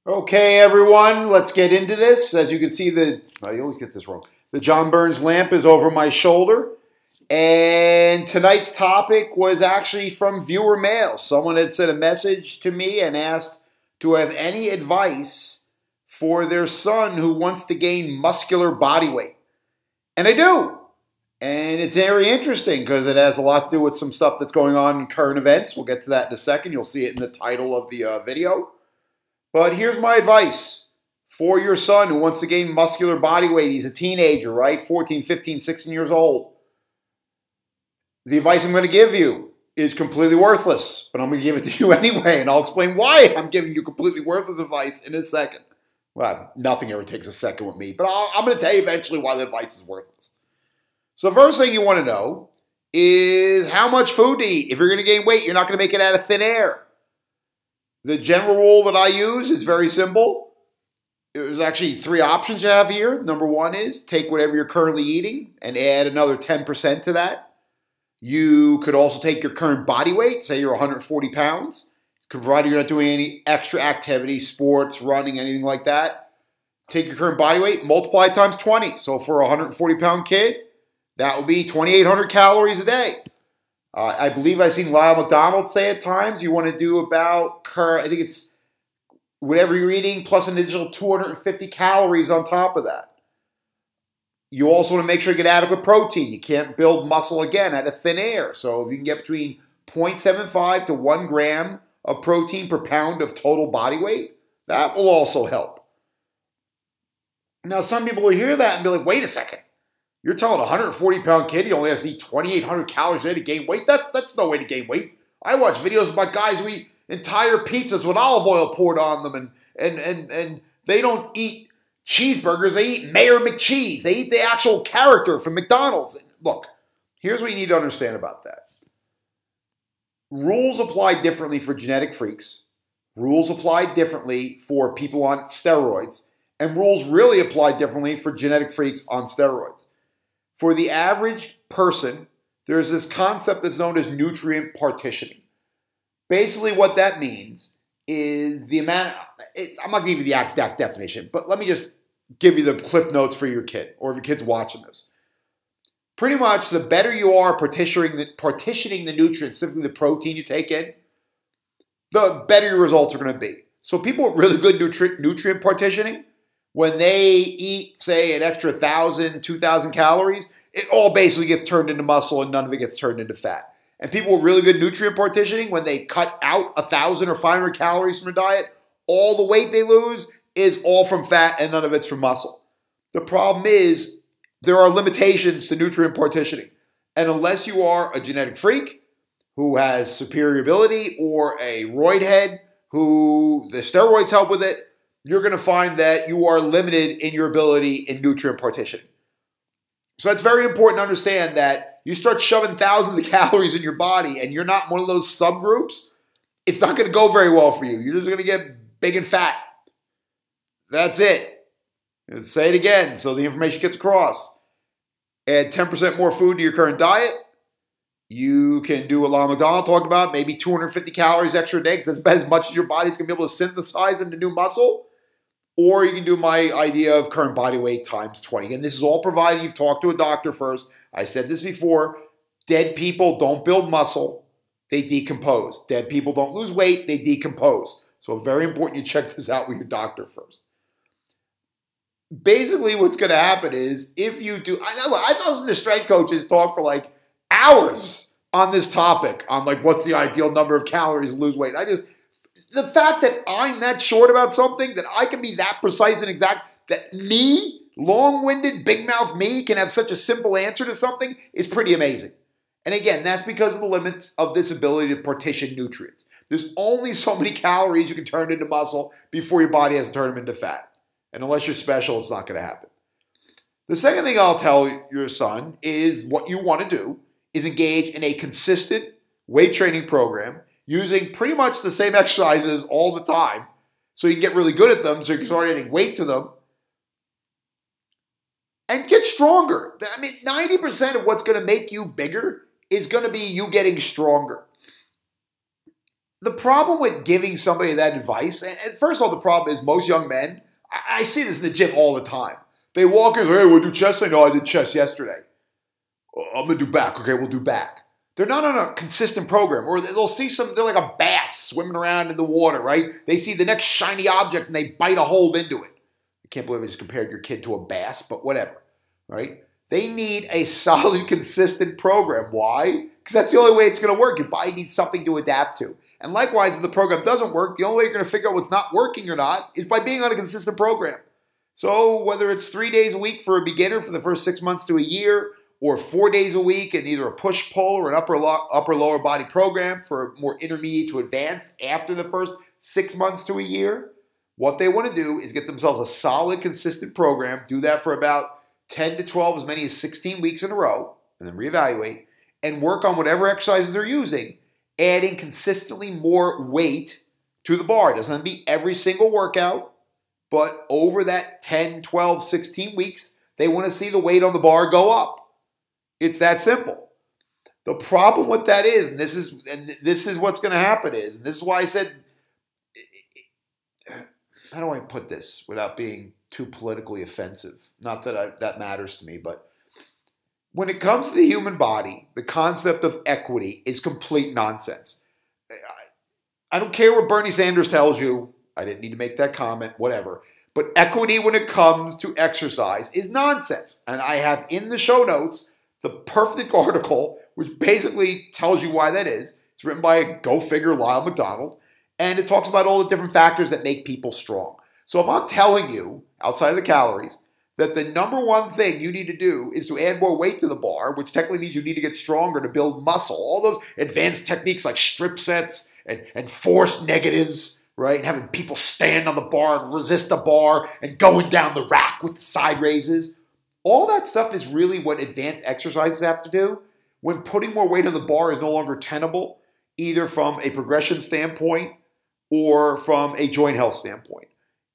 Okay, everyone, let's get into this. As you can see, you always get this wrong. The John Burns lamp is over my shoulder. And tonight's topic was actually from viewer mail. Someone had sent a message to me and asked to have any advice for their son who wants to gain muscular body weight. And I do. And it's very interesting because it has a lot to do with some stuff that's going on in current events. We'll get to that in a second. You'll see it in the title of the video. But here's my advice for your son who wants to gain muscular body weight. He's a teenager, right? 14, 15, 16 years old. The advice I'm going to give you is completely worthless, but I'm going to give it to you anyway, and I'll explain why I'm giving you completely worthless advice in a second. Well, nothing ever takes a second with me, but I'm going to tell you eventually why the advice is worthless. So the first thing you want to know is how much food to eat. If you're going to gain weight, you're not going to make it out of thin air. The general rule that I use is very simple. There's actually 3 options you have here. Number 1 is take whatever you're currently eating and add another 10% to that. You could also take your current body weight, say you're 140 pounds, provided you're not doing any extra activity, sports, running, anything like that. Take your current body weight, multiply it times 20. So for a 140-pound kid, that would be 2,800 calories a day. I believe I've seen Lyle McDonald say at times you want to do about, I think it's whatever you're eating plus an additional 250 calories on top of that. You also want to make sure you get adequate protein. You can't build muscle again out of thin air. So if you can get between 0.75 to 1 gram of protein per pound of total body weight, that will also help. Now, some people will hear that and be like, wait a second. You're telling a 140-pound kid he only has to eat 2,800 calories a day to gain weight? That's no way to gain weight. I watch videos about guys who eat entire pizzas with olive oil poured on them, and they don't eat cheeseburgers. They eat Mayor McCheese. They eat the actual character from McDonald's. Look, here's what you need to understand about that. Rules apply differently for genetic freaks. Rules apply differently for people on steroids. And rules really apply differently for genetic freaks on steroids. For the average person, there's this concept that's known as nutrient partitioning. Basically what that means is the amount, I'm not going to give you the exact definition, but let me just give you the cliff notes for your kid, or if your kid's watching this. Pretty much the better you are partitioning the nutrients, specifically the protein you take in, the better your results are going to be. So people with really good nutrient partitioning, when they eat, say, an extra 1,000, 2,000 calories, it all basically gets turned into muscle and none of it gets turned into fat. And people with really good nutrient partitioning, when they cut out 1,000 or 500 calories from their diet, all the weight they lose is all from fat and none of it's from muscle. The problem is there are limitations to nutrient partitioning. And unless you are a genetic freak who has superior ability or a roid head who the steroids help with it, you're going to find that you are limited in your ability in nutrient partitioning. So it's very important to understand that you start shoving thousands of calories in your body and you're not one of those subgroups, it's not going to go very well for you. You're just going to get big and fat. That's it. Let's say it again so the information gets across. Add 10% more food to your current diet. You can do what Lyle McDonald talked about, maybe 250 calories extra a day because that's about as much as your body's going to be able to synthesize into new muscle. Or you can do my idea of current body weight times 20. And this is all provided you've talked to a doctor first. I said this before. Dead people don't build muscle. They decompose. Dead people don't lose weight. They decompose. So very important you check this out with your doctor first. Basically what's going to happen is if you do, I've listened to strength coaches talk for like hours on this topic, on like what's the ideal number of calories to lose weight. The fact that I'm that short about something, that I can be that precise and exact, that me, long-winded, big-mouth me, can have such a simple answer to something is pretty amazing. And again, that's because of the limits of this ability to partition nutrients. There's only so many calories you can turn into muscle before your body has to turn them into fat. And unless you're special, it's not going to happen. The second thing I'll tell your son is what you want to do is engage in a consistent weight training program using pretty much the same exercises all the time so you can get really good at them, so you can start adding weight to them and get stronger. I mean, 90% of what's going to make you bigger is going to be you getting stronger. The problem with giving somebody that advice, and first of all, the problem is most young men, I see this in the gym all the time. They walk in and say, hey, we'll do chest. I know I did chest yesterday. I'm going to do back. Okay, we'll do back. They're not on a consistent program. Or they'll see they're like a bass swimming around in the water, right? They see the next shiny object and they bite a hold into it. I can't believe I just compared your kid to a bass, but whatever, right? They need a solid, consistent program. Why? Because that's the only way it's going to work. Your body needs something to adapt to. And likewise, if the program doesn't work, the only way you're going to figure out what's not working or not is by being on a consistent program. So whether it's 3 days a week for a beginner for the first 6 months to a year, or 4 days a week in either a push-pull or an upper-lower body program for more intermediate to advanced after the first 6 months to a year, what they want to do is get themselves a solid, consistent program, do that for about 10 to 12, as many as 16 weeks in a row, and then reevaluate, and work on whatever exercises they're using, adding consistently more weight to the bar. It doesn't have to be every single workout, but over that 10, 12, 16 weeks, they want to see the weight on the bar go up. It's that simple. The problem with that is, and this is what's going to happen is, and this is why I said, how do I put this without being too politically offensive? Not that that matters to me, but when it comes to the human body, the concept of equity is complete nonsense. I don't care what Bernie Sanders tells you. I didn't need to make that comment, whatever. But equity when it comes to exercise is nonsense. And I have in the show notes the perfect article, which basically tells you why that is. It's written by a go figure Lyle McDonald, and it talks about all the different factors that make people strong. So if I'm telling you, outside of the calories, that the number one thing you need to do is to add more weight to the bar, which technically means you need to get stronger to build muscle, all those advanced techniques like strip sets and forced negatives, right? And having people stand on the bar and resist the bar and going down the rack with the side raises. All that stuff is really what advanced exercises have to do when putting more weight on the bar is no longer tenable, either from a progression standpoint or from a joint health standpoint.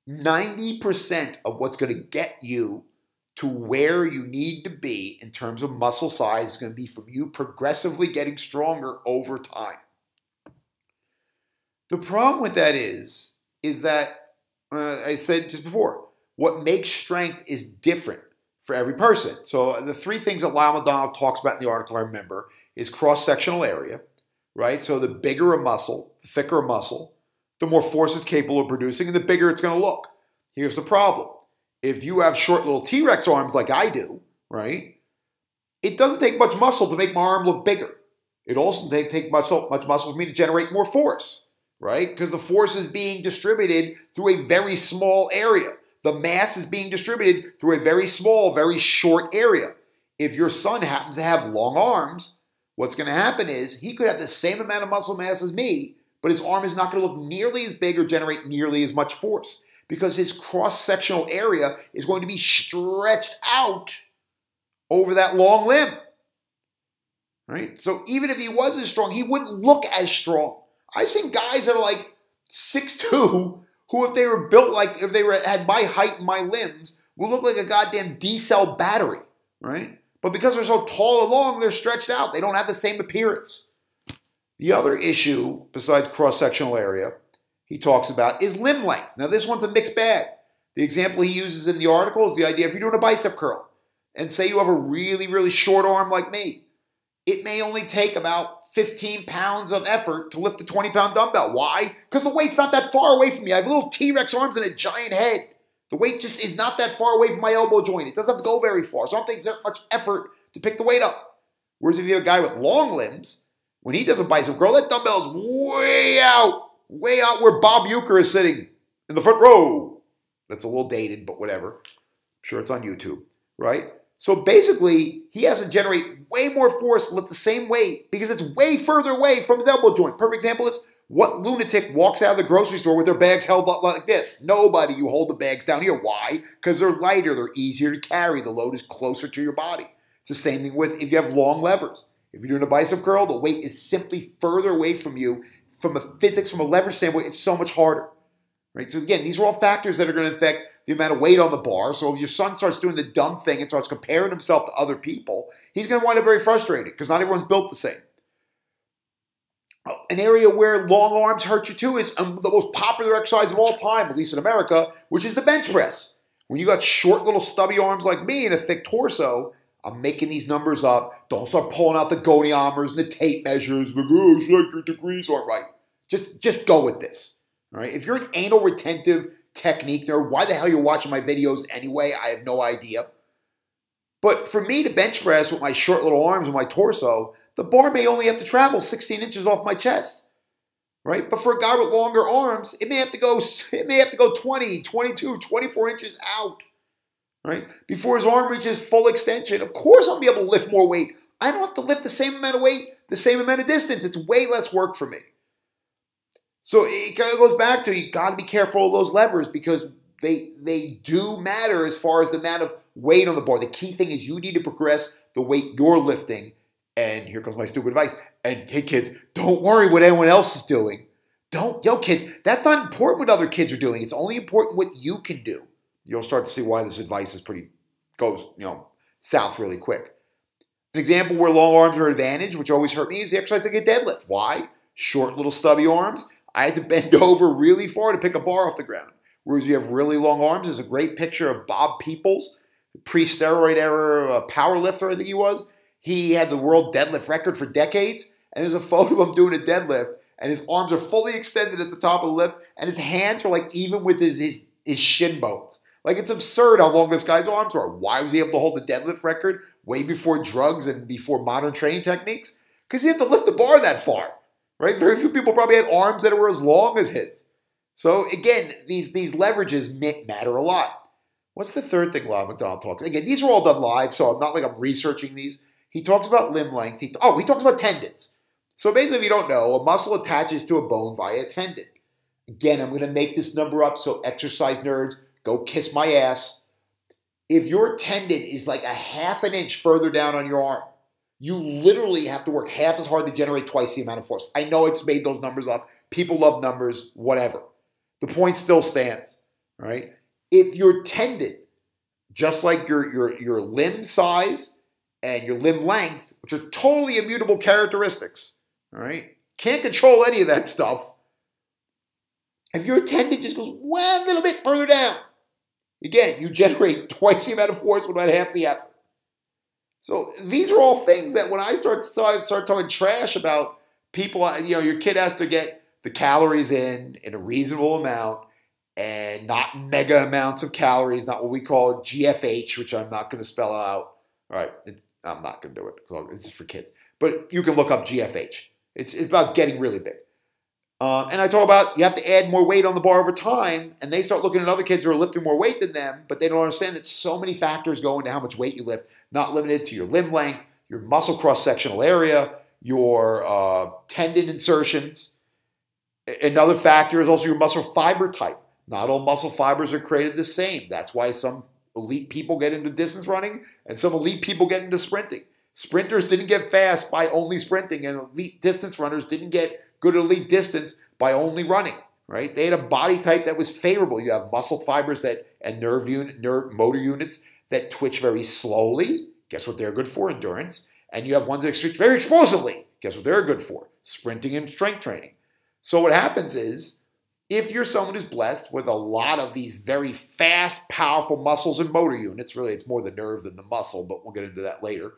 90% of what's going to get you to where you need to be in terms of muscle size is going to be from you progressively getting stronger over time. The problem with that is that, I said just before, what makes strength is different for every person. So the three things that Lyle McDonald talks about in the article, I remember, is cross-sectional area, right? So the bigger a muscle, the thicker a muscle, the more force it's capable of producing, and the bigger it's going to look. Here's the problem. If you have short little T-Rex arms like I do, right, it doesn't take much muscle to make my arm look bigger. It also doesn't take much muscle for me to generate more force, right? Because the force is being distributed through a very small area. The mass is being distributed through a very small, very short area. If your son happens to have long arms, what's going to happen is he could have the same amount of muscle mass as me, but his arm is not going to look nearly as big or generate nearly as much force because his cross-sectional area is going to be stretched out over that long limb. Right? So even if he was as strong, he wouldn't look as strong. I've seen guys that are like 6'2", who if they were built like, if they had my height and my limbs, would look like a goddamn D-cell battery, right? But because they're so tall and long, they're stretched out. They don't have the same appearance. The other issue, besides cross-sectional area, he talks about is limb length. Now, this one's a mixed bag. The example he uses in the article is the idea if you're doing a bicep curl, and say you have a really, really short arm like me, it may only take about 15 pounds of effort to lift a 20-pound dumbbell. Why? Because the weight's not that far away from me. I have little T-Rex arms and a giant head. The weight just is not that far away from my elbow joint. It doesn't have to go very far, so I don't think there's much effort to pick the weight up. Whereas if you have a guy with long limbs, when he does a bicep curl, that dumbbell is way out where Bob Uecker is sitting in the front row. That's a little dated, but whatever. I'm sure it's on YouTube, right? So basically, he has to generate way more force to lift the same weight because it's way further away from his elbow joint. Perfect example is what lunatic walks out of the grocery store with their bags held up like this? Nobody. You hold the bags down here. Why? Because they're lighter. They're easier to carry. The load is closer to your body. It's the same thing with if you have long levers. If you're doing a bicep curl, the weight is simply further away from you. From a physics, from a leverage standpoint, it's so much harder. Right? So again, these are all factors that are going to affect the amount of weight on the bar. So if your son starts doing the dumb thing and starts comparing himself to other people, he's going to wind up very frustrated because not everyone's built the same. An area where long arms hurt you too is the most popular exercise of all time, at least in America, which is the bench press. When you got short little stubby arms like me and a thick torso, I'm making these numbers up. Don't start pulling out the goniometers and the tape measures. Like, oh, it's like your degrees aren't right. Just go with this. All right? If you're an anal retentive technique nerd, why the hell you're watching my videos anyway, I have no idea. But for me to bench press with my short little arms and my torso, the bar may only have to travel 16 inches off my chest, right? But for a guy with longer arms, it may have to go 20, 22, 24 inches out, right? Before his arm reaches full extension. Of course I'll be able to lift more weight. I don't have to lift the same amount of weight, the same amount of distance. It's way less work for me. So it kind of goes back to you got to be careful of those levers because they do matter as far as the amount of weight on the bar. The key thing is you need to progress the weight you're lifting. And here comes my stupid advice. And hey, kids, don't worry what anyone else is doing. Yo, kids, that's not important what other kids are doing. It's only important what you can do. You'll start to see why this advice is goes south really quick. An example where long arms are an advantage, which always hurt me, is the exercise like a deadlift. Why? Short little stubby arms. I had to bend over really far to pick a bar off the ground. Whereas you have really long arms, there's a great picture of Bob Peoples, pre-steroid era power lifter, I think he was. He had the world deadlift record for decades, and there's a photo of him doing a deadlift, and his arms are fully extended at the top of the lift, and his hands are like even with his shin bones. Like, it's absurd how long this guy's arms are. Why was he able to hold the deadlift record way before drugs and before modern training techniques? Because he had to lift the bar that far, right? Very few people probably had arms that were as long as his. So, again, these leverages matter a lot. What's the third thing Rob McDonald talks? Again, these are all done live, so I'm not like I'm researching these. He talks about limb length. He talks about tendons. So basically, if you don't know, a muscle attaches to a bone via a tendon. Again, I'm going to make this number up, so exercise nerds, go kiss my ass. If your tendon is like a half an inch further down on your arm, you literally have to work half as hard to generate twice the amount of force. I know I just made those numbers up. People love numbers, whatever. The point still stands, right? If your tendon, just like your limb size and your limb length, which are totally immutable characteristics, all right? Can't control any of that stuff. If your tendon just goes one little bit further down, again, you generate twice the amount of force with about half the effort. So these are all things that when I start talking trash about people, your kid has to get the calories in a reasonable amount and not mega amounts of calories, not what we call GFH, which I'm not going to spell out. All right, I'm not going to do it because this is for kids. But you can look up GFH. It's about getting really big. And I talk about you have to add more weight on the bar over time, and they start looking at other kids who are lifting more weight than them, but they don't understand that so many factors go into how much weight you lift, not limited to your limb length, your muscle cross-sectional area, your tendon insertions. Another factor is also your muscle fiber type. Not all muscle fibers are created the same. That's why some elite people get into distance running and some elite people get into sprinting. Sprinters didn't get fast by only sprinting, and elite distance runners didn't get good elite distance by only running, right? They had a body type that was favorable. You have muscle fibers and nerve motor units that twitch very slowly. Guess what they're good for? Endurance. And you have ones that twitch very explosively. Guess what they're good for? Sprinting and strength training. So what happens is, if you're someone who's blessed with a lot of these very fast, powerful muscles and motor units, really it's more the nerve than the muscle, but we'll get into that later.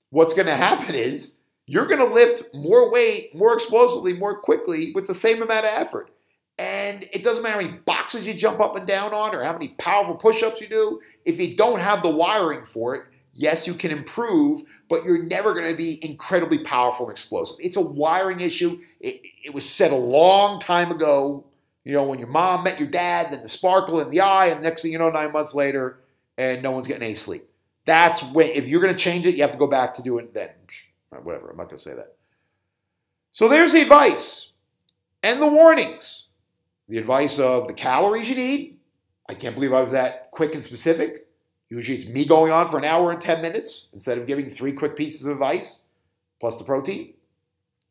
What's going to happen is you're going to lift more weight, more explosively, more quickly with the same amount of effort. And it doesn't matter how many boxes you jump up and down on or how many powerful push-ups you do. If you don't have the wiring for it, yes, you can improve, but you're never going to be incredibly powerful and explosive. It's a wiring issue. It was said a long time ago, when your mom met your dad, then the sparkle in the eye, and the next thing you know, 9 months later, and no one's getting any sleep. That's when, if you're going to change it, you have to go back to doing it then. Whatever, I'm not going to say that. So there's the advice and the warnings. The advice of the calories you need. I can't believe I was that quick and specific. Usually it's me going on for an hour and 10 minutes instead of giving 3 quick pieces of advice, plus the protein.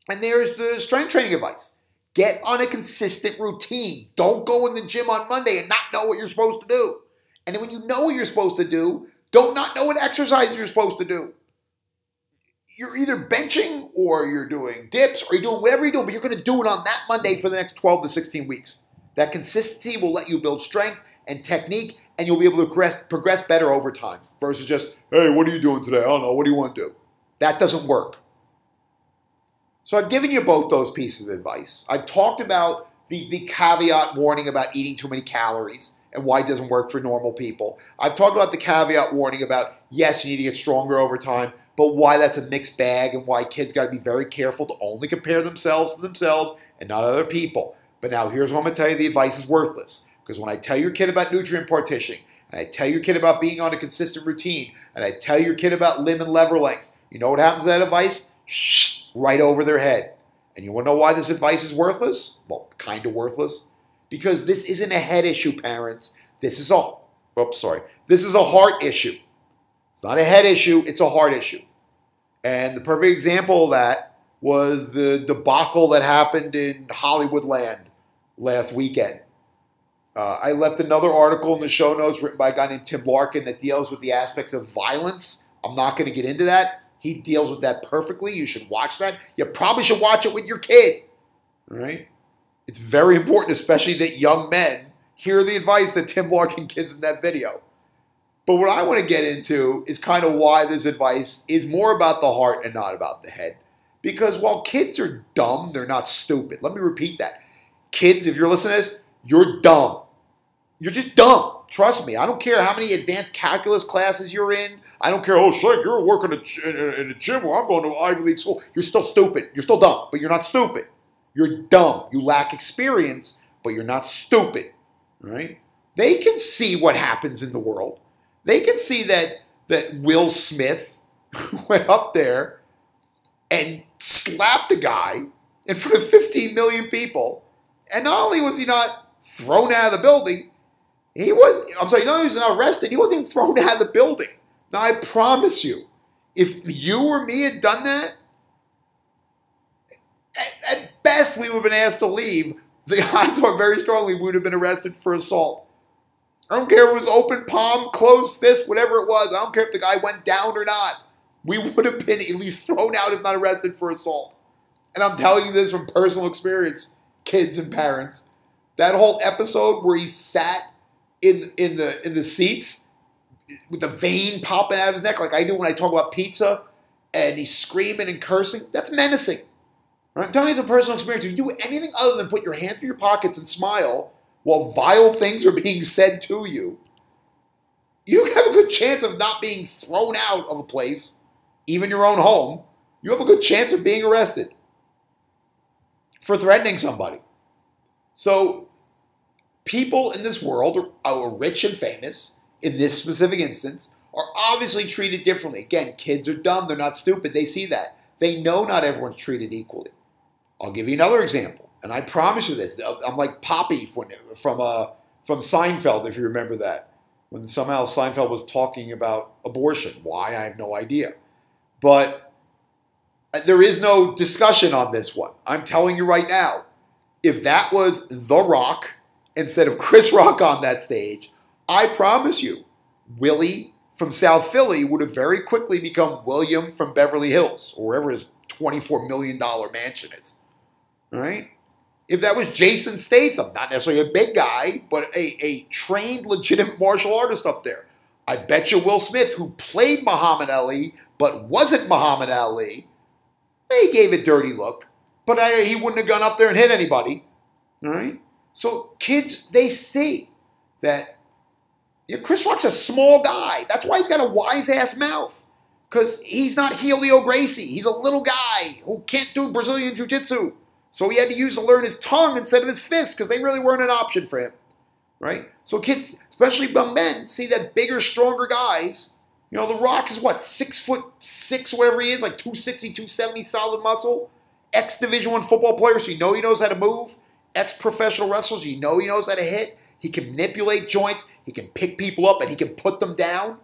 And there's the strength training advice. Get on a consistent routine. Don't go in the gym on Monday and not know what you're supposed to do. And then when you know what you're supposed to do, don't not know what exercises you're supposed to do. you're either benching or you're doing dips or you're doing whatever you're doing, but you're going to do it on that Monday for the next 12 to 16 weeks. That consistency will let you build strength and technique, and you'll be able to progress better over time versus just, hey, what are you doing today? I don't know. What do you want to do? That doesn't work. So I've given you both those pieces of advice. I've talked about the caveat warning about eating too many calories and why it doesn't work for normal people. I've talked about the caveat warning about, yes, you need to get stronger over time, but why that's a mixed bag and why kids got to be very careful to only compare themselves to themselves and not other people. But now here's what I'm going to tell you: the advice is worthless. Because when I tell your kid about nutrient partitioning, and I tell your kid about being on a consistent routine, and I tell your kid about limb and lever lengths, you know what happens to that advice? Shh, right over their head. And you want to know why this advice is worthless? Well, kind of worthless. Because this isn't a head issue, parents. This is This is a heart issue. It's not a head issue, it's a heart issue. And the perfect example of that was the debacle that happened in Hollywoodland last weekend. I left another article in the show notes written by a guy named Tim Larkin that deals with the aspects of violence. I'm not going to get into that. He deals with that perfectly. You should watch that. You probably should watch it with your kid. All right? It's very important, especially that young men hear the advice that Tim Larkin gives in that video. But what I want to get into is kind of why this advice is more about the heart and not about the head. Because while kids are dumb, they're not stupid. Let me repeat that. Kids, if you're listening to this, you're dumb. You're just dumb. Trust me. I don't care how many advanced calculus classes you're in. I don't care, oh, Shank, you're working in a gym or I'm going to Ivy League school. You're still stupid. You're still dumb, but you're not stupid. You're dumb. You lack experience, but you're not stupid. Right? They can see what happens in the world. They can see that Will Smith went up there and slapped a guy in front of 15 million people. And not only was he not thrown out of the building, he was not arrested. He wasn't even thrown out of the building. Now, I promise you, if you or me had done that, at best we would have been asked to leave. The odds are very strongly we would have been arrested for assault. I don't care if it was open palm, closed fist, whatever it was. I don't care if the guy went down or not. We would have been at least thrown out if not arrested for assault. And I'm telling you this from personal experience, kids and parents. That whole episode where he sat in the seats with the vein popping out of his neck like I do when I talk about pizza, and he's screaming and cursing, that's menacing. I'm telling you it's a personal experience. If you do anything other than put your hands in your pockets and smile while vile things are being said to you, you have a good chance of not being thrown out of a place, even your own home. You have a good chance of being arrested for threatening somebody. So people in this world are rich and famous, in this specific instance, are obviously treated differently. Again, kids are dumb. They're not stupid. They see that. They know not everyone's treated equally. I'll give you another example, and I promise you this. I'm like Poppy from Seinfeld, if you remember that, when somehow Seinfeld was talking about abortion. Why? I have no idea. But there is no discussion on this one. I'm telling you right now, if that was The Rock instead of Chris Rock on that stage, I promise you, Willie from South Philly would have very quickly become William from Beverly Hills, or wherever his $24 million mansion is. All right? If that was Jason Statham, not necessarily a big guy, but a trained, legitimate martial artist up there, I bet you Will Smith, who played Muhammad Ali, but wasn't Muhammad Ali, he gave a dirty look, but he wouldn't have gone up there and hit anybody. All right? So kids, they see that Chris Rock's a small guy. That's why he's got a wise-ass mouth. Because he's not Helio Gracie. He's a little guy who can't do Brazilian Jiu-Jitsu. So he had to learn his tongue instead of his fists because they really weren't an option for him. Right? So kids, especially young men, see that bigger, stronger guys. The Rock is what, 6'6", whatever he is, like 260, 270 solid muscle. Ex-Division I football player, so he knows how to move. Ex-professional wrestlers, he knows how to hit. He can manipulate joints. He can pick people up and he can put them down.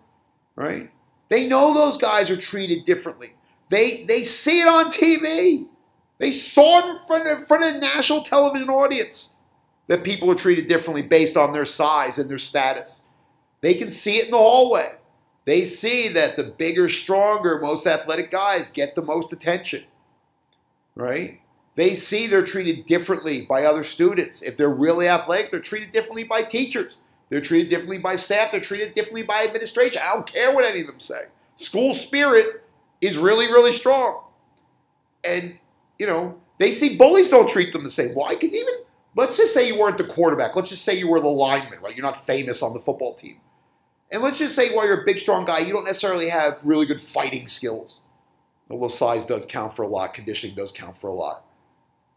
Right? They know those guys are treated differently. They see it on TV. They saw it in front of a national television audience that people are treated differently based on their size and their status. They can see it in the hallway. They see that the bigger, stronger, most athletic guys get the most attention, right? They see they're treated differently by other students. If they're really athletic, they're treated differently by teachers. They're treated differently by staff. They're treated differently by administration. I don't care what any of them say. School spirit is really, really strong. And, they see bullies don't treat them the same. Why? Because even, let's just say you weren't the quarterback. Let's just say you were the lineman, right? You're not famous on the football team. And let's just say while you're a big, strong guy, you don't necessarily have really good fighting skills. Although size does count for a lot. Conditioning does count for a lot.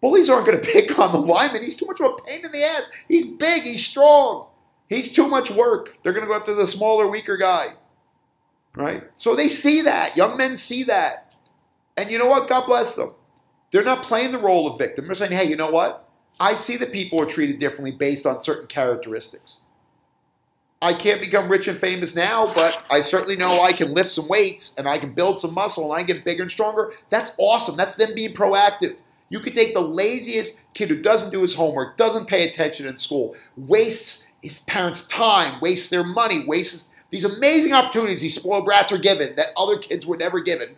Bullies aren't going to pick on the lineman. He's too much of a pain in the ass. He's big. He's strong. He's too much work. They're going to go after the smaller, weaker guy. Right? So they see that. Young men see that. And you know what? God bless them. They're not playing the role of victim. They're saying, hey, you know what? I see that people are treated differently based on certain characteristics. I can't become rich and famous now, but I certainly know I can lift some weights and I can build some muscle and I get bigger and stronger. That's awesome. That's them being proactive. You could take the laziest kid who doesn't do his homework, doesn't pay attention in school, wastes his parents' time, wastes their money, wastes these amazing opportunities these spoiled brats are given that other kids were never given.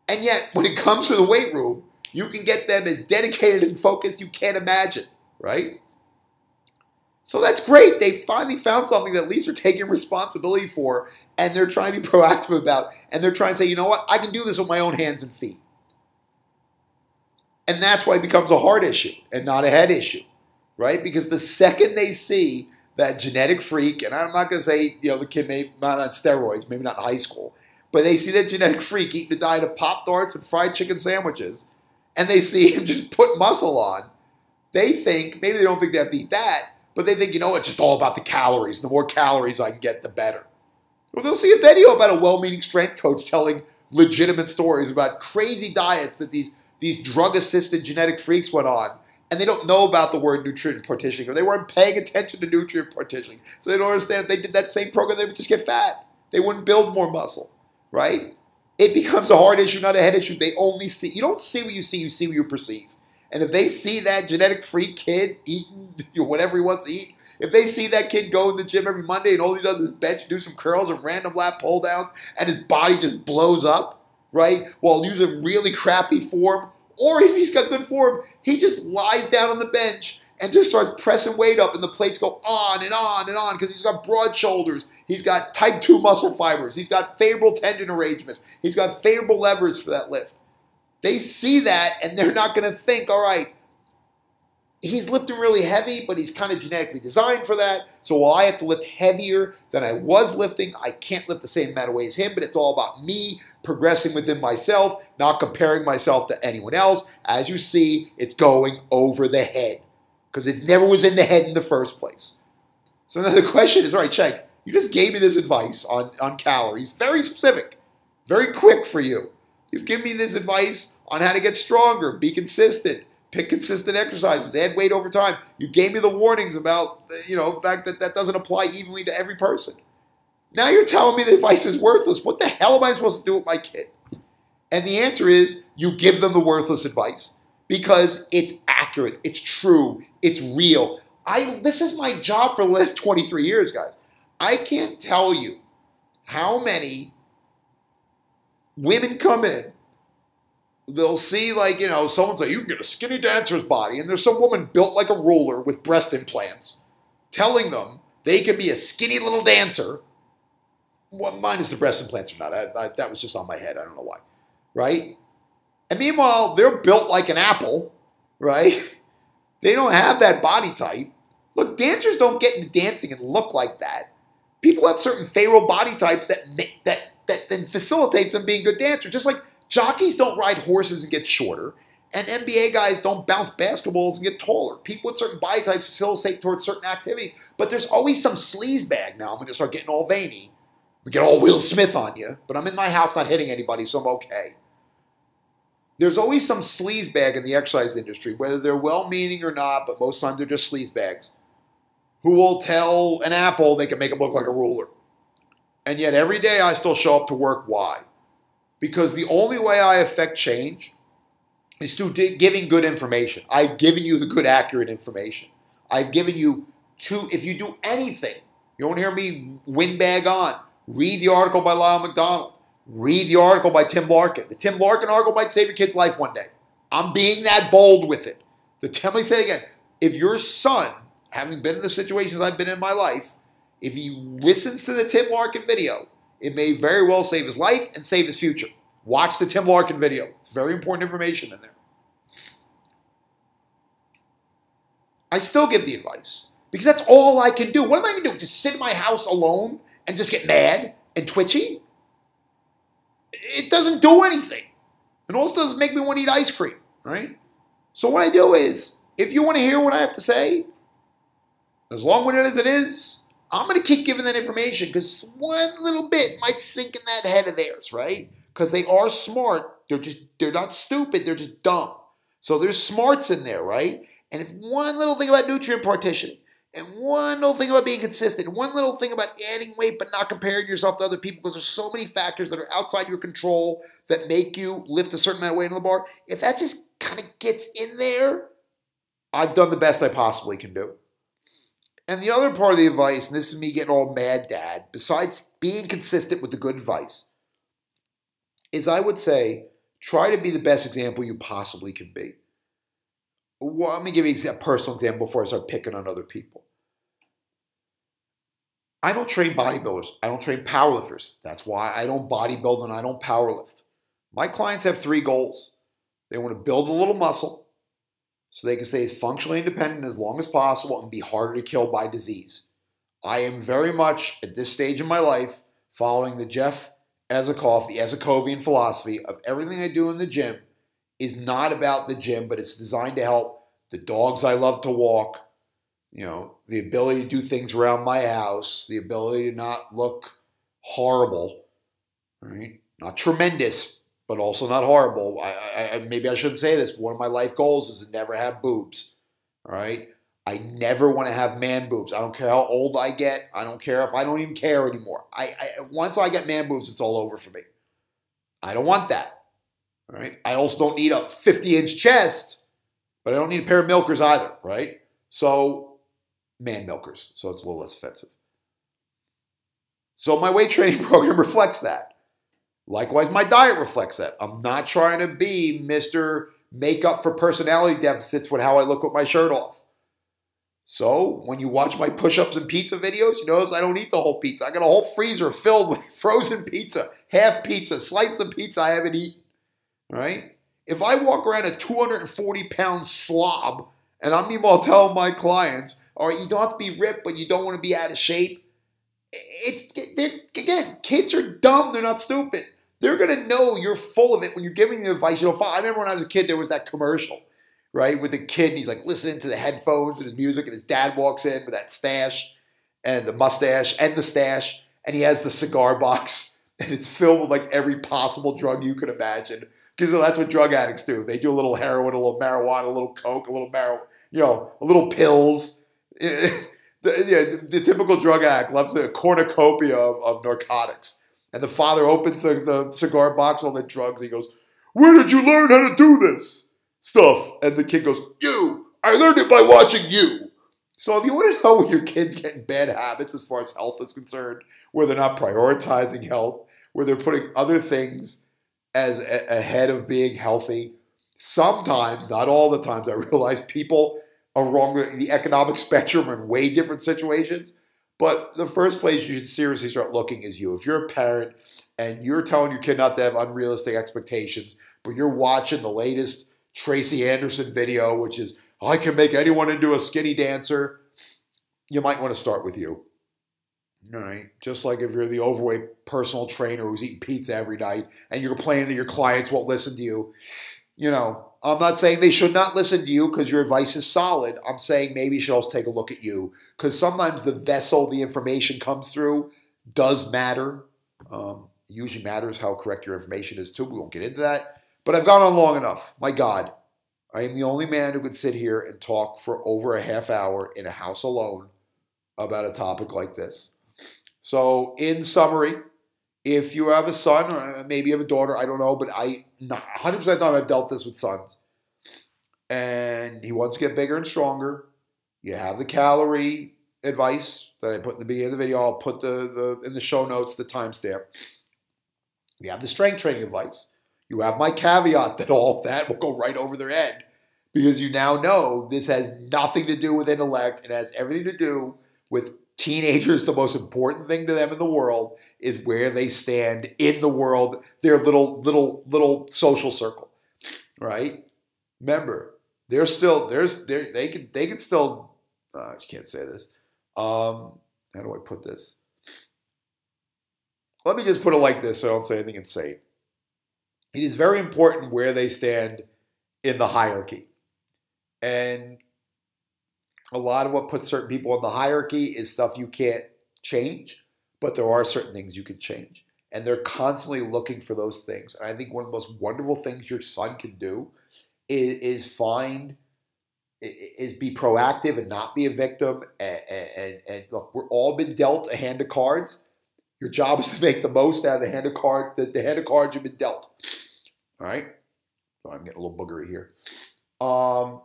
And yet, when it comes to the weight room, you can get them as dedicated and focused you can't imagine, right? So that's great. They finally found something that at least they're taking responsibility for, and they're trying to be proactive about, and they're trying to say, you know what, I can do this with my own hands and feet. And that's why it becomes a heart issue and not a head issue, right? Because the second they see that genetic freak, and I'm not going to say, the kid maybe not on steroids, maybe not in high school, but they see that genetic freak eating a diet of Pop-Tarts and fried chicken sandwiches, and they see him just put muscle on, they think, maybe they don't think they have to eat that, but they think, it's just all about the calories. The more calories I can get, the better. Well, they'll see a video about a well-meaning strength coach telling legitimate stories about crazy diets that these drug-assisted genetic freaks went on, and they don't know about the word nutrient partitioning, or they weren't paying attention to nutrient partitioning. So they don't understand if they did that same program, they would just get fat. They wouldn't build more muscle, right? It becomes a heart issue, not a head issue. They only see. You don't see what you see what you perceive. And if they see that genetic freak kid eating whatever he wants to eat, if they see that kid go in the gym every Monday and all he does is bench, do some curls and random lat pull downs, and his body just blows up, right, while using really crappy form, or if he's got good form, he just lies down on the bench and just starts pressing weight up, and the plates go on and on and on because he's got broad shoulders, he's got type 2 muscle fibers, he's got favorable tendon arrangements, he's got favorable levers for that lift. They see that, and they're not going to think, all right, he's lifting really heavy, but he's kind of genetically designed for that. So while I have to lift heavier than I was lifting, I can't lift the same amount of weight as him, but it's all about me progressing within myself, not comparing myself to anyone else. As you see, it's going over the head because it never was in the head in the first place. So now the question is, all right, check, you just gave me this advice on calories, very specific, very quick for you. You've given me this advice on how to get stronger, be consistent, pick consistent exercises, add weight over time. You gave me the warnings about, the fact that that doesn't apply evenly to every person. Now you're telling me the advice is worthless. What the hell am I supposed to do with my kid? And the answer is you give them the worthless advice because it's accurate, it's true, it's real. This is my job for the last 23 years, guys. I can't tell you how many women come in, they'll see someone say, you can get a skinny dancer's body, and there's some woman built like a ruler with breast implants telling them they can be a skinny little dancer. Well, minus the breast implants or not. That was just on my head. I don't know why, right? And meanwhile, they're built like an apple, right? They don't have that body type. Look, dancers don't get into dancing and look like that. People have certain favorable body types that then facilitates them being good dancers. Just like jockeys don't ride horses and get shorter, and NBA guys don't bounce basketballs and get taller. People with certain body types facilitate towards certain activities. But there's always some sleazebag now. I'm going to start getting all veiny. We get all Will Smith on you, but I'm in my house not hitting anybody, so I'm okay. There's always some sleazebag in the exercise industry, whether they're well-meaning or not, but most times they're just sleazebags, who will tell an apple they can make it look like a ruler. And yet every day I still show up to work. Why? Because the only way I affect change is through giving good information. I've given you the good, accurate information. I've given you if you do anything, you don't hear me windbag on. Read the article by Lyle McDonald. Read the article by Tim Larkin. The Tim Larkin article might save your kid's life one day. I'm being that bold with it. Let me say it again. If your son, having been in the situations I've been in my life, if he listens to the Tim Larkin video, it may very well save his life and save his future. Watch the Tim Larkin video. It's very important information in there. I still give the advice because that's all I can do. What am I going to do? Just sit in my house alone and just get mad and twitchy? It doesn't do anything. And all it does is make me want to eat ice cream, right? So what I do is, if you want to hear what I have to say, as long-winded as it is, I'm going to keep giving that information because one little bit might sink in that head of theirs, right? Because they are smart. They're not stupid. They're just dumb. So there's smarts in there, right? And if one little thing about nutrient partitioning, and one little thing about being consistent, one little thing about adding weight but not comparing yourself to other people, because there's so many factors that are outside your control that make you lift a certain amount of weight on the bar, if that just kind of gets in there, I've done the best I possibly can do. And the other part of the advice, and this is me getting all mad, Dad, besides being consistent with the good advice, is I would say try to be the best example you possibly can be. Well, let me give you a personal example before I start picking on other people. I don't train bodybuilders. I don't train powerlifters. That's why I don't bodybuild and I don't powerlift. My clients have 3 goals. They want to build a little muscle so they can stay as functionally independent as long as possible and be harder to kill by disease. I am very much, at this stage in my life, following the Jeff Ezikoff, the Ezikovian philosophy of everything I do in the gym is not about the gym, but it's designed to help the dogs I love to walk, the ability to do things around my house, the ability to not look horrible, right? Not tremendous, but also not horrible. Maybe I shouldn't say this, but one of my life goals is to never have boobs, all right? I never want to have man boobs. I don't care how old I get. I don't care if I don't even care anymore. Once I get man boobs, it's all over for me. I don't want that. All right. I also don't need a 50-inch chest, but I don't need a pair of milkers either, right? So, man milkers. So it's a little less offensive. So my weight training program reflects that. Likewise, my diet reflects that. I'm not trying to be Mr. Make up for personality deficits with how I look with my shirt off. So when you watch my push-ups and pizza videos, you notice I don't eat the whole pizza. I got a whole freezer filled with frozen pizza, half pizza, slice of pizza I haven't eaten. Right? If I walk around a 240-pound slob and I'm meanwhile telling my clients, all right, you don't have to be ripped, but you don't want to be out of shape. Again, kids are dumb. They're not stupid. They're going to know you're full of it when you're giving them advice. I remember when I was a kid, there was that commercial, right, with the kid, and he's like listening to the headphones and his music, and his dad walks in with that stash and the mustache and the stash, and he has the cigar box, and it's filled with like every possible drug you could imagine. Because that's what drug addicts do. They do a little heroin, a little marijuana, a little coke, a little a little pills. The typical drug addict loves a cornucopia of narcotics. And the father opens the cigar box with all the drugs. And he goes, "Where did you learn how to do this stuff?" And the kid goes, "You. I learned it by watching you." So if you want to know where your kid's getting bad habits as far as health is concerned, where they're not prioritizing health, where they're putting other things as ahead of being healthy. Sometimes, not all the times, I realize people along the economic spectrum are in way different situations. But the first place you should seriously start looking is you. If you're a parent and you're telling your kid not to have unrealistic expectations, but you're watching the latest Tracy Anderson video, which is, I can make anyone into a skinny dancer, you might want to start with you. All right. Just like if you're the overweight personal trainer who's eating pizza every night and you're complaining that your clients won't listen to you, I'm not saying they should not listen to you because your advice is solid. I'm saying maybe you should also take a look at you because sometimes the vessel the information comes through does matter. It usually matters how correct your information is too. We won't get into that. But I've gone on long enough. My God, I am the only man who could sit here and talk for over a half hour in a house alone about a topic like this. So in summary, if you have a son or maybe you have a daughter, I don't know, but 100% of the time I've dealt this with sons. And he wants to get bigger and stronger. You have the calorie advice that I put in the beginning of the video. I'll put in the show notes the timestamp. You have the strength training advice. You have my caveat that all of that will go right over their head because you now know this has nothing to do with intellect. It has everything to do with teenagers. The most important thing to them in the world is where they stand in the world, their little social circle, right? Remember, they can still. You can't say this. How do I put this? Let me just put it like this so I don't say anything insane. It is very important where they stand in the hierarchy. And a lot of what puts certain people in the hierarchy is stuff you can't change, but there are certain things you can change. And they're constantly looking for those things. And I think one of the most wonderful things your son can do is be proactive and not be a victim. And look, we're all been dealt a hand of cards. Your job is to make the most out of the hand of cards you've been dealt. All right? Oh, I'm getting a little boogery here.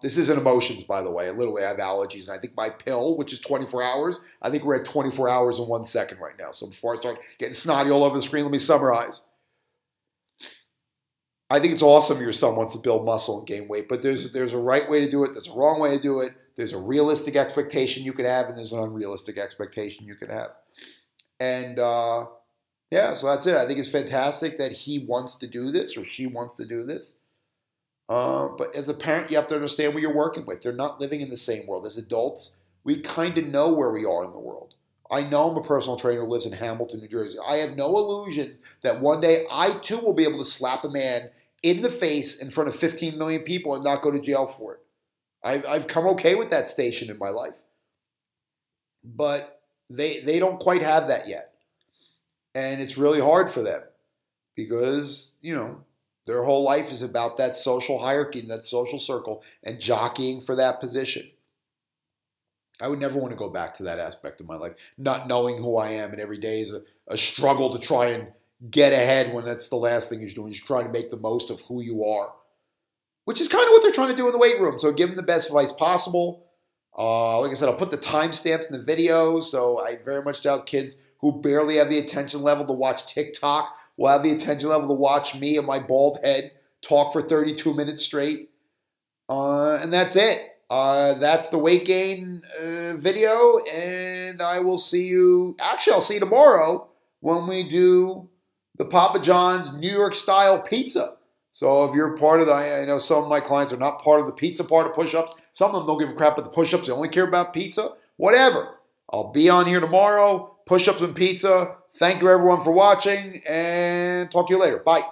This isn't emotions, by the way. I literally have allergies. And I think my pill, which is 24 hours, I think we're at 24 hours and 1 second right now. So before I start getting snotty all over the screen, let me summarize. I think it's awesome your son wants to build muscle and gain weight, but there's a right way to do it. There's a wrong way to do it. There's a realistic expectation you can have, and there's an unrealistic expectation you can have. And yeah, so that's it. I think it's fantastic that he wants to do this or she wants to do this. But as a parent, you have to understand what you're working with. They're not living in the same world. As adults, we kind of know where we are in the world. I know I'm a personal trainer who lives in Hamilton, New Jersey. I have no illusions that one day I too will be able to slap a man in the face in front of 15 million people and not go to jail for it. I've come okay with that station in my life. But they don't quite have that yet. And it's really hard for them because, you know, their whole life is about that social hierarchy and that social circle and jockeying for that position. I would never want to go back to that aspect of my life, not knowing who I am, and every day is a struggle to try and get ahead when that's the last thing you're doing. You're trying to make the most of who you are, which is kind of what they're trying to do in the weight room. So give them the best advice possible. Like I said, I'll put the timestamps in the video, so I very much doubt kids who barely have the attention level to watch TikTok will have the attention level to watch me and my bald head talk for 32 minutes straight. And that's it. That's the weight gain video, and I will see you. Actually, I'll see you tomorrow when we do the Papa John's New York style pizza. So if you're part of the, I know some of my clients are not part of the pizza part of push-ups. Some of them don't give a crap about the push-ups. They only care about pizza. Whatever. I'll be on here tomorrow. Push-ups and pizza. Thank you everyone for watching, and talk to you later. Bye.